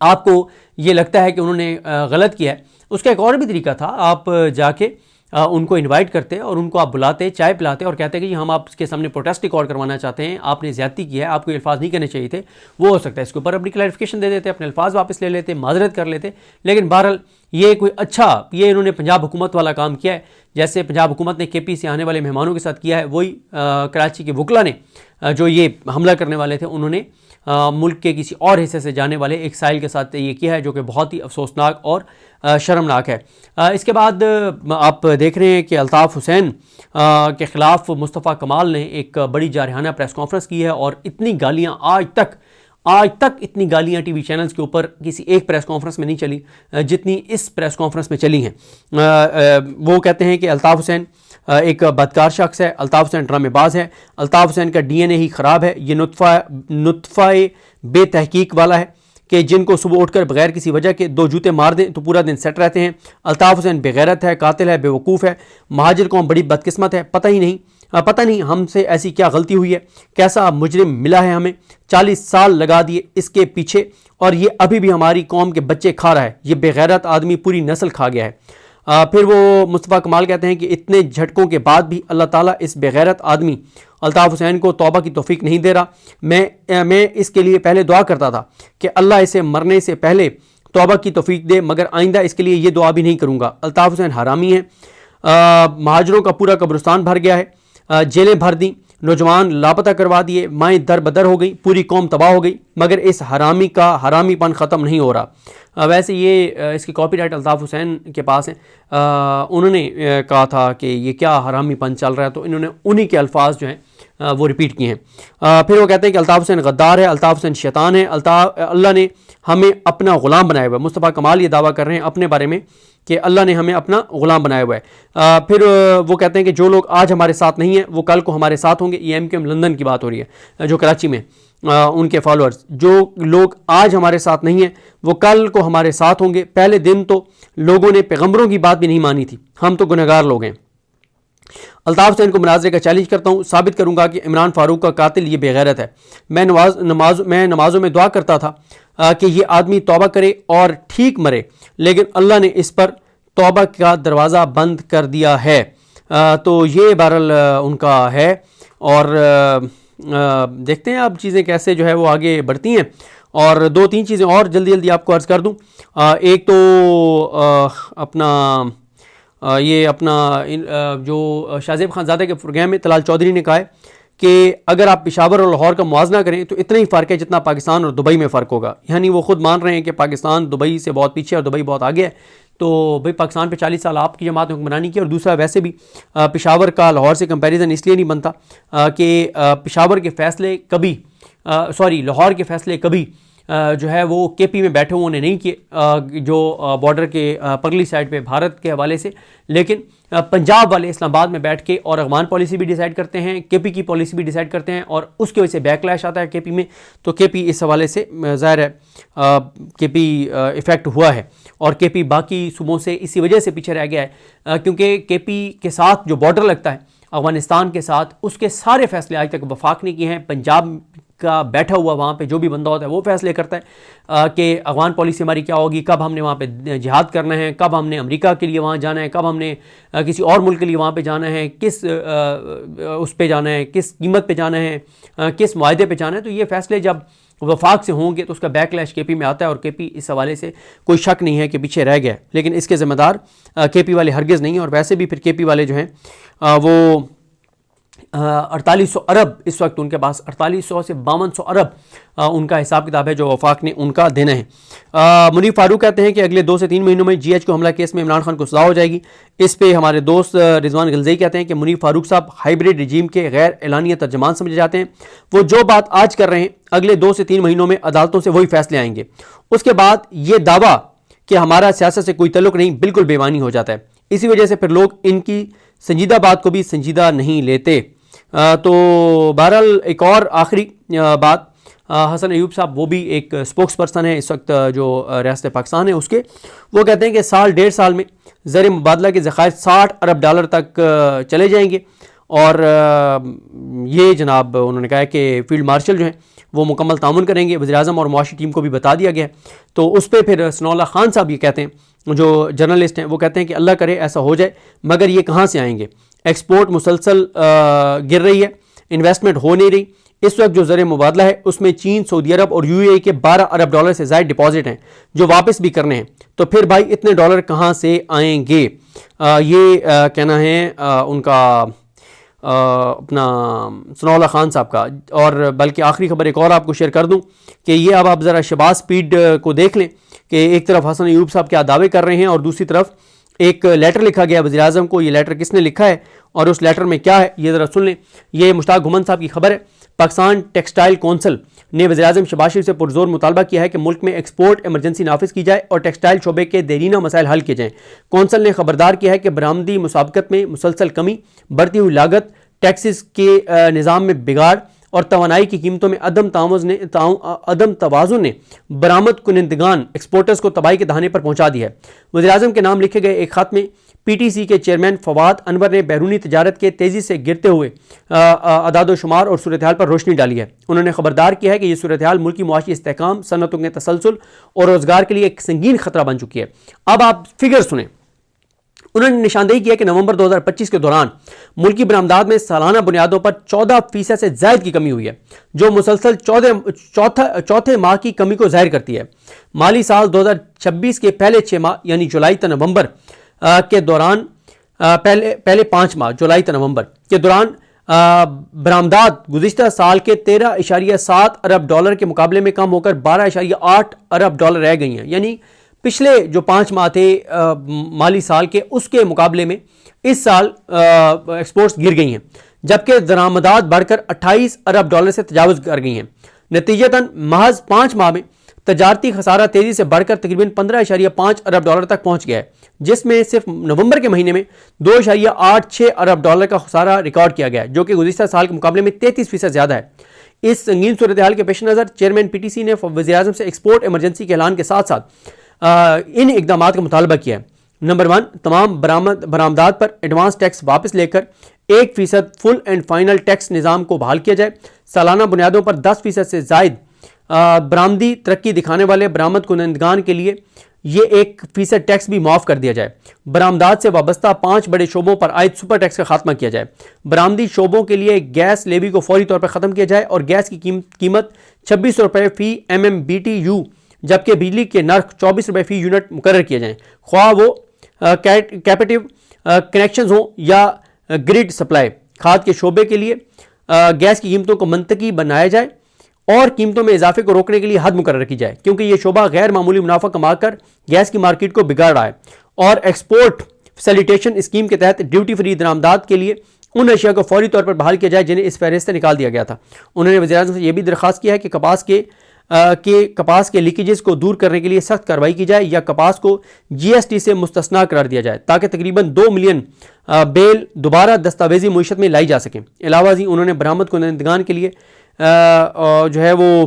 آپ کو یہ لگتا ہے کہ انہوں نے غلط کیا ہے، اس کا ایک اور بھی طریقہ تھا، آپ جا کے ان کو انوائٹ کرتے اور ان کو آپ بلاتے، چائے پلاتے اور کہتے کہ جی ہم آپ کے سامنے پروٹیسٹ ریکارڈ کروانا چاہتے ہیں، آپ نے زیادتی کی ہے، آپ کو یہ الفاظ نہیں کہنے چاہیے تھے، وہ ہو سکتا ہے اس کے اوپر اپنی کلیریفیکیشن دے دیتے، اپنے الفاظ واپس لے لیتے، معذرت کر لیتے. لیکن بہرحال یہ کوئی اچھا، یہ انہوں نے پنجاب حکومت والا کام کیا ہے، جیسے پنجاب حکومت نے کے پی سے آنے والے مہمانوں کے ساتھ کیا ہے، وہی کراچی کے وکلا نے جو یہ حملہ کرنے والے تھے انہوں نے ملک کے کسی اور حصے سے جانے والے ایک سائل کے ساتھ یہ کیا ہے، جو کہ بہت ہی افسوسناک اور شرمناک ہے. اس کے بعد آپ دیکھ رہے ہیں کہ الطاف حسین کے خلاف مصطفیٰ کمال نے ایک بڑی جارحانہ پریس کانفرنس کی ہے، اور اتنی گالیاں آج تک اتنی گالیاں ٹی وی چینلز کے اوپر کسی ایک پریس کانفرنس میں نہیں چلی جتنی اس پریس کانفرنس میں چلی ہیں. وہ کہتے ہیں کہ الطاف حسین ایک بدکار شخص ہے، الطاف حسین ڈرامے باز ہے، الطاف حسین کا ڈی این اے ہی خراب ہے، یہ نطفہ بے تحقیق والا ہے کہ جن کو صبح اٹھ کر بغیر کسی وجہ کے 2 جوتے مار دیں تو پورا دن سیٹ رہتے ہیں. الطاف حسین بے غیرت ہے، قاتل ہے، بے وقوف ہے، مہاجر قوم بڑی بدقسمت ہے، پتہ نہیں ہم سے ایسی کیا غلطی ہوئی ہے، کیسا مجرم ملا ہے ہمیں، 40 سال لگا دیے اس کے پیچھے اور یہ ابھی بھی ہماری قوم کے بچے کھا رہا ہے، یہ بے غیرت آدمی پوری نسل کھا گیا ہے. پھر وہ مصطفیٰ کمال کہتے ہیں کہ اتنے جھٹکوں کے بعد بھی اللہ تعالیٰ اس بے غیرت آدمی الطاف حسین کو توبہ کی توفیق نہیں دے رہا. میں اس کے لیے پہلے دعا کرتا تھا کہ اللہ اسے مرنے سے پہلے توبہ کی توفیق دے، مگر آئندہ اس کے لیے یہ دعا بھی نہیں کروں گا. الطاف حسین حرامی ہے، مہاجروں کا پورا قبرستان بھر گیا ہے، جیلیں بھر دیں، نوجوان لاپتہ کروا دیے، مائیں در بدر ہو گئی، پوری قوم تباہ ہو گئی، مگر اس حرامی کا حرامی پن ختم نہیں ہو رہا. ویسے یہ اس کی کاپی رائٹ الطاف حسین کے پاس ہیں، انہوں نے کہا تھا کہ یہ کیا حرامی پن چل رہا ہے، تو انہوں نے انہی کے الفاظ جو ہیں وہ ریپیٹ کیے ہیں. پھر وہ کہتے ہیں کہ الطاف حسین غدار ہے، الطاف حسین شیطان ہے، اللہ نے ہمیں اپنا غلام بنایا ہوا ہے. مصطفیٰ کمال یہ دعویٰ کر رہے ہیں اپنے بارے میں کہ اللہ نے ہمیں اپنا غلام بنایا ہوا ہے. پھر وہ کہتے ہیں کہ جو لوگ آج ہمارے ساتھ نہیں ہیں وہ کل کو ہمارے ساتھ ہوں گے. یہ ایم کیو ایم لندن کی بات ہو رہی ہے، جو کراچی میں ان کے فالوورز، جو لوگ آج ہمارے ساتھ نہیں ہیں وہ کل کو ہمارے ساتھ ہوں گے. پہلے دن تو لوگوں نے پیغمبروں کی بات بھی نہیں مانی تھی، ہم تو گنہگار لوگ ہیں. الطاف حسین کو مناظرے کا چیلنج کرتا ہوں، ثابت کروں گا کہ عمران فاروق کا قاتل یہ بے غیرت ہے. میں نمازوں میں دعا کرتا تھا کہ یہ آدمی توبہ کرے اور ٹھیک مرے، لیکن اللہ نے اس پر توبہ کا دروازہ بند کر دیا ہے. تو یہ بہرحال ان کا ہے، اور دیکھتے ہیں اب چیزیں کیسے جو ہے وہ آگے بڑھتی ہیں. اور 2-3 چیزیں اور جلدی آپ کو عرض کر دوں. ایک تو اپنا جو شاہ زیب خان زادہ کے پروگرام میں طلال چودھری نے کہا ہے کہ اگر آپ پشاور اور لاہور کا موازنہ کریں تو اتنا ہی فرق ہے جتنا پاکستان اور دبئی میں فرق ہوگا. یعنی وہ خود مان رہے ہیں کہ پاکستان دبئی سے بہت پیچھے اور دبئی بہت آگے ہے. تو بھئی پاکستان پہ 40 سال آپ کی جماعت نے حکمرانی کی، اور دوسرا ویسے بھی پشاور کا لاہور سے کمپیریزن اس لیے نہیں بنتا کہ پشاور کے فیصلے کبھی لاہور کے فیصلے کبھی جو ہے وہ کے پی میں بیٹھے ہوئے نے نہیں کیے، جو بارڈر کے پرلی سائڈ پہ بھارت کے حوالے سے، لیکن پنجاب والے اسلام آباد میں بیٹھ کے اور افغان پالیسی بھی ڈیسائیڈ کرتے ہیں، کے پی کی پالیسی بھی ڈیسائیڈ کرتے ہیں، اور اس کی وجہ سے بیک لیش آتا ہے کے پی میں. تو کے پی اس حوالے سے ظاہر ہے کے پی افیکٹ ہوا ہے، اور کے پی باقی صوبوں سے اسی وجہ سے پیچھے رہ گیا ہے کیونکہ کے پی کے ساتھ جو بارڈر لگتا ہے افغانستان کے ساتھ، اس کے سارے فیصلے آج تک وفاق نے کیے ہیں. پنجاب کا بیٹھا ہوا وہاں پہ جو بھی بندہ ہوتا ہے وہ فیصلے کرتا ہے کہ افغان پالیسی ہماری کیا ہوگی، کب ہم نے وہاں پہ جہاد کرنا ہے، کب ہم نے امریکہ کے لیے وہاں جانا ہے، کب ہم نے کسی اور ملک کے لیے وہاں پہ جانا ہے، کس اس پہ جانا ہے، کس قیمت پہ جانا ہے، کس معاہدے پہ جانا ہے. تو یہ فیصلے جب وفاق سے ہوں گے تو اس کا بیک لیش کے پی میں آتا ہے، اور کے پی اس حوالے سے کوئی شک نہیں ہے کہ پیچھے رہ گیا. لیکن اس کے ذمہ دار کے پی والے ہرگز نہیں ہیں. اور ویسے بھی پھر کے پی والے جو ہیں وہ 4800 ارب اس وقت ان کے پاس 4800 سے 5200 ارب ان کا حساب کتاب ہے جو وفاق نے ان کا دینا ہے. منیر فاروق کہتے ہیں کہ اگلے 2 سے 3 مہینوں میں جی ایچ کو حملہ کیس میں عمران خان کو سزا ہو جائے گی. اس پہ ہمارے دوست رضوان غلزئی کہتے ہیں کہ منیر فاروق صاحب ہائیبریڈ رجیم کے غیر اعلانیہ ترجمان سمجھے جاتے ہیں. وہ جو بات آج کر رہے ہیں اگلے 2 سے 3 مہینوں میں عدالتوں سے وہی فیصلے آئیں گے. اس کے بعد یہ دعویٰ کہ ہمارا سیاست سے کوئی تعلق نہیں بالکل بے معنی ہو جاتا ہے. اسی وجہ سے پھر لوگ ان کی سنجیدہ بات کو بھی سنجیدہ نہیں لیتے. تو بہرحال ایک اور آخری بات، حسن ایوب صاحب وہ بھی ایک اسپوکس پرسن ہے اس وقت جو ریاست پاکستان ہے اس کے، وہ کہتے ہیں کہ 1.5 سال میں زر مبادلہ کے ذخائر $60 ارب تک چلے جائیں گے، اور یہ جناب انہوں نے کہا ہے کہ فیلڈ مارشل جو ہیں وہ مکمل تعاون کریں گے. وزیر اعظم اور معاشی ٹیم کو بھی بتا دیا گیا. تو اس پہ پھر ثناء اللہ خان صاحب یہ کہتے ہیں, جو جرنلسٹ ہیں, وہ کہتے ہیں کہ اللہ کرے ایسا ہو جائے, مگر یہ کہاں سے آئیں گے؟ ایکسپورٹ مسلسل گر رہی ہے, انویسٹمنٹ ہو نہیں رہی. اس وقت جو زر مبادلہ ہے اس میں چین, سعودی عرب اور یو اے ای کے 12 ارب ڈالر سے زائد ڈپازٹ ہیں جو واپس بھی کرنے ہیں. تو پھر بھائی اتنے ڈالر کہاں سے آئیں گے؟ یہ کہنا ہے ان کا اپنا ثناء اللہ خان صاحب کا. اور بلکہ آخری خبر ایک اور آپ کو شیئر کر دوں کہ یہ اب آپ ذرا شہباز سپیڈ کو دیکھ لیں کہ ایک طرف حسن ایوب صاحب کیا دعوے کر رہے ہیں اور دوسری طرف ایک لیٹر لکھا گیا وزیر اعظم کو. یہ لیٹر کس نے لکھا ہے اور اس لیٹر میں کیا ہے یہ ذرا سن لیں. یہ مشتاق گھمن صاحب کی خبر ہے. پاکستان ٹیکسٹائل کونسل نے وزیر اعظم شہباز شریف سے پرزور مطالبہ کیا ہے کہ ملک میں ایکسپورٹ ایمرجنسی نافذ کی جائے اور ٹیکسٹائل شعبے کے دیرینہ مسائل حل کیے جائیں. کونسل نے خبردار کیا ہے کہ برآمدی مسابقت میں مسلسل کمی, بڑھتی ہوئی لاگت, ٹیکسز کے نظام میں بگاڑ اور توانائی کی قیمتوں میں عدم توازن نے برآمد کنندگان ایکسپورٹرز کو تباہی کے دہانے پر پہنچا دیا ہے. وزیر اعظم کے نام لکھے گئے ایک خط میں پی ٹی سی کے چیئرمین فواد انور نے بیرونی تجارت کے تیزی سے گرتے ہوئے اعداد و شمار اور صورتحال پر روشنی ڈالی ہے. انہوں نے خبردار کیا ہے کہ یہ صورتحال ملکی معاشی استحکام, صنعتوں کے تسلسل اور روزگار کے لیے ایک سنگین خطرہ بن چکی ہے. اب آپ فگر سنیں. انہوں نے نشاندہی کیا کہ نومبر 2025 کے دوران ملکی برآمدات میں سالانہ بنیادوں پر 14% سے زائد کی کمی ہوئی ہے, جو مسلسل چوتھے ماہ کی کمی کو ظاہر کرتی ہے. مالی سال 2026 کے پہلے 6 ماہ یعنی جولائی تا نومبر کے دوران پہلے 5 ماہ جولائی تا نومبر کے دوران برآمدات گزشتہ سال کے 13.7 ارب ڈالر کے مقابلے میں کم ہو کر 12.8 ارب ڈالر رہ گئی ہیں. یعنی پچھلے جو 5 ماہ تھے مالی سال کے اس کے مقابلے میں اس سال ایکسپورٹس گر گئی ہیں, جبکہ درآمدات بڑھ کر 28 ارب ڈالر سے تجاوز کر گئی ہیں. نتیجتاً محض 5 ماہ میں تجارتی خسارہ تیزی سے بڑھ کر تقریباً 15.5 ارب ڈالر تک پہنچ گیا ہے, جس میں صرف نومبر کے مہینے میں 2.86 ارب ڈالر کا خسارہ ریکارڈ کیا گیا ہے, جو کہ گزشتہ سال کے مقابلے میں 33% زیادہ ہے. اس سنگین صورتحال کے پیش نظر چیئرمین پی ٹی سی نے وزیر اعظم سے ایکسپورٹ ایمرجنسی کے اعلان کے ساتھ ساتھ ان اقدامات کا مطالبہ کیا ہے. نمبر 1, تمام برآمدات پر ایڈوانس ٹیکس واپس لے کر 1% فل اینڈ فائنل ٹیکس نظام کو بحال کیا جائے. سالانہ بنیادوں پر 10% سے زائد برآمدی ترقی دکھانے والے برآمد کنندگان کے لیے یہ 1% ٹیکس بھی معاف کر دیا جائے. برآمدات سے وابستہ 5 بڑے شعبوں پر عائد سپر ٹیکس کا خاتمہ کیا جائے. برآمدی شعبوں کے لیے گیس لیوی کو فوری طور پر ختم کیا جائے اور گیس کی قیمت 26 روپے فی MMBTU جبکہ بجلی کے نرخ 24 روپے فی یونٹ مقرر کیے جائیں, خواہ وہ کیپٹیو کنیکشنز ہوں یا گریڈ سپلائی. کھاد کے شعبے کے لیے گیس کی قیمتوں کو منطقی بنایا جائے اور قیمتوں میں اضافے کو روکنے کے لیے حد مقرر کی جائے, کیونکہ یہ شعبہ غیر معمولی منافع کما کر گیس کی مارکیٹ کو بگاڑ رہا ہے. اور ایکسپورٹ فیسیلیٹیشن اسکیم کے تحت ڈیوٹی فری درآمدات کے لیے ان اشیاء کو فوری طور پر بحال کیا جائے جنہیں اس فہرست سے نکال دیا گیا تھا. انہوں نے وزیر اعظم سے یہ بھی درخواست کیا ہے کہ کپاس کے لیکیجز کو دور کرنے کے لیے سخت کارروائی کی جائے یا کپاس کو GST سے مستثنا قرار دیا جائے تاکہ تقریباً 2 ملین بیل دوبارہ دستاویزی معیشت میں لائی جا سکیں. علاوہ ازیں انہوں نے برآمد کنندگان کے لیے جو ہے وہ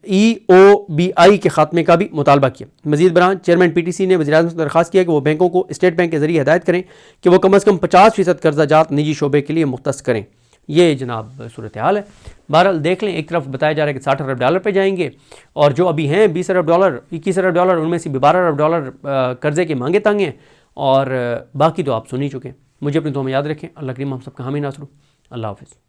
EOBI کے خاتمے کا بھی مطالبہ کیا. مزید برآں چیئرمین پی ٹی سی نے وزیر اعظم سے درخواست کیا کہ وہ بینکوں کو اسٹیٹ بینک کے ذریعے ہدایت کریں کہ وہ کم از کم 50% قرضہ جات نجی شعبے کے لیے مختص کریں. یہ جناب صورتحال ہے. بہرحال دیکھ لیں, ایک طرف بتایا جا رہا ہے کہ 60 ارب ڈالر پہ جائیں گے اور جو ابھی ہیں 20 ارب ڈالر 21 ارب ڈالر ان میں سے 12 ارب ڈالر قرضے کے مانگے تانگے ہیں اور باقی تو آپ سن ہی چکے ہیں. مجھے اپنی دعا میں یاد رکھیں. اللہ کریم ہم سب کا حامی ناصر ہو. اللہ حافظ.